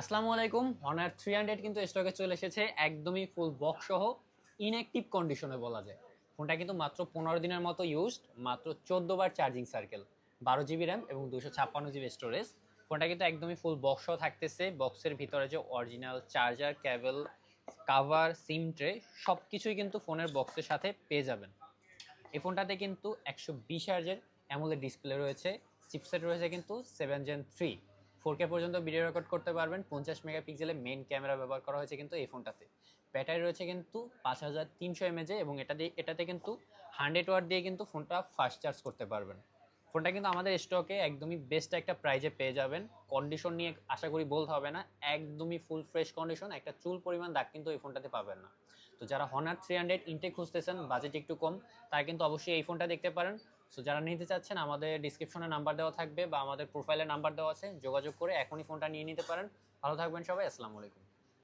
আসসালামু আলাইকুম। Honor 300 কিন্তু স্টকে চলে এসেছে একদমই ফুল বক্স সহ ইনঅ্যাক্টিভ কন্ডিশনে বলা যায়। ফোনটা কিন্তু মাত্র 15 দিনের মতো ইউজড, মাত্র 14 বার চার্জিং সার্কেল, 12 জিবি র্যাম এবং 256 জিবি স্টোরেজ। ফোনটা কিন্তু একদমই ফুল বক্স সহ থাকতেছে। বক্সের ভিতরে যে অরিজিনাল চার্জার, কেবল, কাভার, সিম ট্রে সব কিছুই কিন্তু ফোনের বক্সের সাথে পেয়ে যাবেন। এই ফোনটাতে কিন্তু 120 হার্জের অ্যামোলেড ডিসপ্লে রয়েছে, চিপসেট রয়েছে কিন্তু 7 Gen 3, 4K পর্যন্ত ভিডিও রেকর্ড করতে পারবেন। 50 মেগাপিক্সেলের মেইন ক্যামেরা ব্যবহার করা হয়েছে কিন্তু এই ফোনটাতে। ব্যাটারি রয়েছে কিন্তু 5300 mAh এবং এটাতে কিন্তু 100 ওয়াট দিয়ে কিন্তু ফোনটা ফাস্ট চার্জ করতে পারবেন। ফোনটা কিন্তু আমাদের স্টকে একদমই বেস্ট একটা প্রাইজে পেয়ে যাবেন। কন্ডিশন নিয়ে আশা করি বলতে হবে না, একদমই ফুল ফ্রেশ কন্ডিশন, একটা চুল পরিমাণ দাগ কিন্তু এই ফোনটাতে পাবেন না। তো যারা Honor 300 ইনটেক খুঁজতেছেন, বাজেট একটু কম, তারা কিন্তু অবশ্যই এই ফোনটা দেখতে পারেন। সো যারা নিতে চাচ্ছেন, আমাদের ডিসক্রিপশনে নাম্বার দেওয়া থাকবে বা আমাদের প্রোফাইলে নাম্বার দেওয়া আছে, যোগাযোগ করে এখনই ফোনটা নিয়ে নিতে পারেন। ভালো থাকবেন সবাই, আসসালামু আলাইকুম।